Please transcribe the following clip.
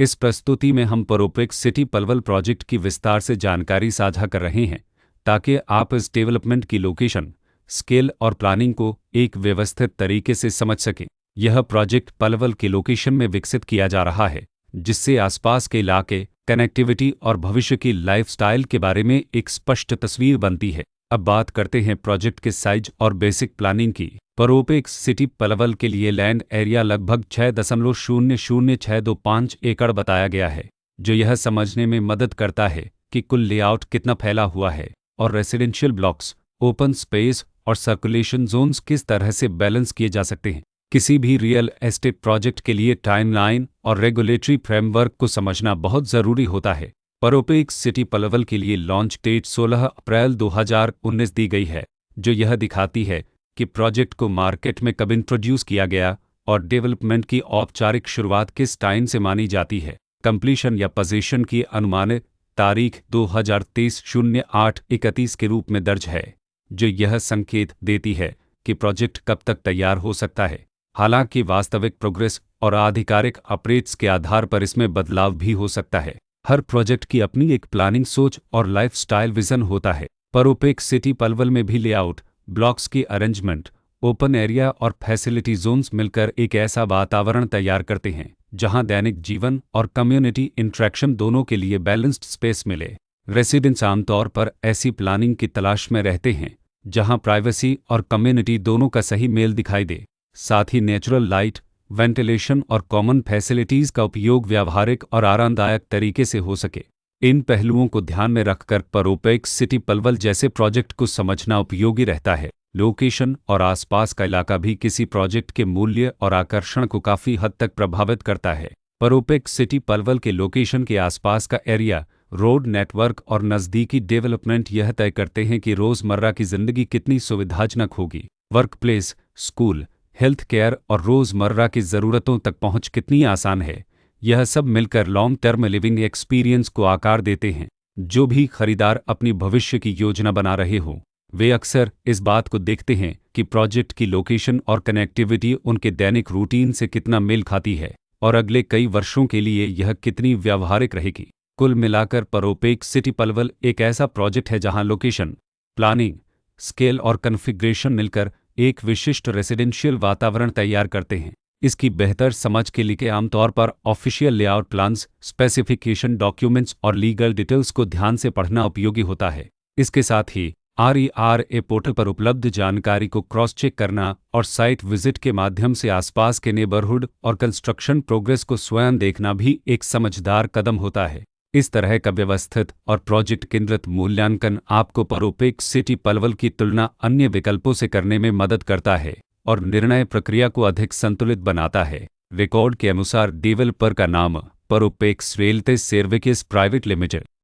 इस प्रस्तुति में हम परोपेक्स सिटी पलवल प्रोजेक्ट की विस्तार से जानकारी साझा कर रहे हैं ताकि आप इस डेवलपमेंट की लोकेशन, स्केल और प्लानिंग को एक व्यवस्थित तरीके से समझ सकें। यह प्रोजेक्ट पलवल के लोकेशन में विकसित किया जा रहा है, जिससे आसपास के इलाके, कनेक्टिविटी और भविष्य की लाइफस्टाइल के बारे में एक स्पष्ट तस्वीर बनती है। अब बात करते हैं प्रोजेक्ट के साइज और बेसिक प्लानिंग की। परोपेक्स सिटी पलवल के लिए लैंड एरिया लगभग 6.00625 एकड़ बताया गया है, जो यह समझने में मदद करता है कि कुल लेआउट कितना फैला हुआ है और रेसिडेंशियल ब्लॉक्स, ओपन स्पेस और सर्कुलेशन जोन्स किस तरह से बैलेंस किए जा सकते हैं। किसी भी रियल एस्टेट प्रोजेक्ट के लिए टाइमलाइन और रेगुलेटरी फ्रेमवर्क को समझना बहुत ज़रूरी होता है। परोपेक्स सिटी पलवल के लिए लॉन्च डेट 16 अप्रैल 2019 दी गई है, जो यह दिखाती है कि प्रोजेक्ट को मार्केट में कब इंट्रोड्यूस किया गया और डेवलपमेंट की औपचारिक शुरुआत किस टाइम से मानी जाती है। कंप्लीशन या पोजीशन की अनुमानित तारीख 2023-08-31 के रूप में दर्ज है, जो यह संकेत देती है कि प्रोजेक्ट कब तक तैयार हो सकता है। हालांकि वास्तविक प्रोग्रेस और आधिकारिक अपडेट्स के आधार पर इसमें बदलाव भी हो सकता है। हर प्रोजेक्ट की अपनी एक प्लानिंग सोच और लाइफस्टाइल विजन होता है। परोपेक्स सिटी पलवल में भी लेआउट, ब्लॉक्स की अरेंजमेंट, ओपन एरिया और फैसिलिटी जोन्स मिलकर एक ऐसा वातावरण तैयार करते हैं जहां दैनिक जीवन और कम्युनिटी इंटरेक्शन दोनों के लिए बैलेंस्ड स्पेस मिले। रेसिडेंट्स आमतौर पर ऐसी प्लानिंग की तलाश में रहते हैं जहां प्राइवेसी और कम्युनिटी दोनों का सही मेल दिखाई दे। साथ ही नेचुरल लाइट, वेंटिलेशन और कॉमन फैसिलिटीज़ का उपयोग व्यावहारिक और आरामदायक तरीके से हो सके। इन पहलुओं को ध्यान में रखकर परोपेक्स सिटी पलवल जैसे प्रोजेक्ट को समझना उपयोगी रहता है। लोकेशन और आसपास का इलाका भी किसी प्रोजेक्ट के मूल्य और आकर्षण को काफ़ी हद तक प्रभावित करता है। परोपेक्स सिटी पलवल के लोकेशन के आसपास का एरिया, रोड नेटवर्क और नज़दीकी डेवलपमेंट यह तय करते हैं कि रोज़मर्रा की ज़िंदगी कितनी सुविधाजनक होगी। Work place, school, health care और रोज़मर्रा की ज़रूरतों तक पहुंच कितनी आसान है। यह सब मिलकर लॉन्ग टर्म लिविंग एक्सपीरियंस को आकार देते हैं। जो भी खरीदार अपनी भविष्य की योजना बना रहे हों, वे अक्सर इस बात को देखते हैं कि प्रोजेक्ट की लोकेशन और कनेक्टिविटी उनके दैनिक रूटीन से कितना मेल खाती है और अगले कई वर्षों के लिए यह कितनी व्यावहारिक रहेगी। कुल मिलाकर परोपेक्स सिटी पलवल एक ऐसा प्रोजेक्ट है जहां लोकेशन, प्लानिंग, स्केल और कॉन्फ़िगरेशन मिलकर एक विशिष्ट रेसिडेंशियल वातावरण तैयार करते हैं। इसकी बेहतर समझ के लिए आमतौर पर official layout plans, specification documents और लीगल डिटेल्स को ध्यान से पढ़ना उपयोगी होता है। इसके साथ ही RERA पोर्टल पर उपलब्ध जानकारी को क्रॉस चेक करना और साइट विजिट के माध्यम से आसपास के नेबरहुड और कंस्ट्रक्शन प्रोग्रेस को स्वयं देखना भी एक समझदार कदम होता है। इस तरह का व्यवस्थित और प्रोजेक्ट केंद्रित मूल्यांकन आपको परोपेक्स सिटी पलवल की तुलना अन्य विकल्पों से करने में मदद करता है और निर्णय प्रक्रिया को अधिक संतुलित बनाता है। रिकॉर्ड के अनुसार डेवलपर का नाम परोपेक्स रियल्टी सर्विसेज प्राइवेट लिमिटेड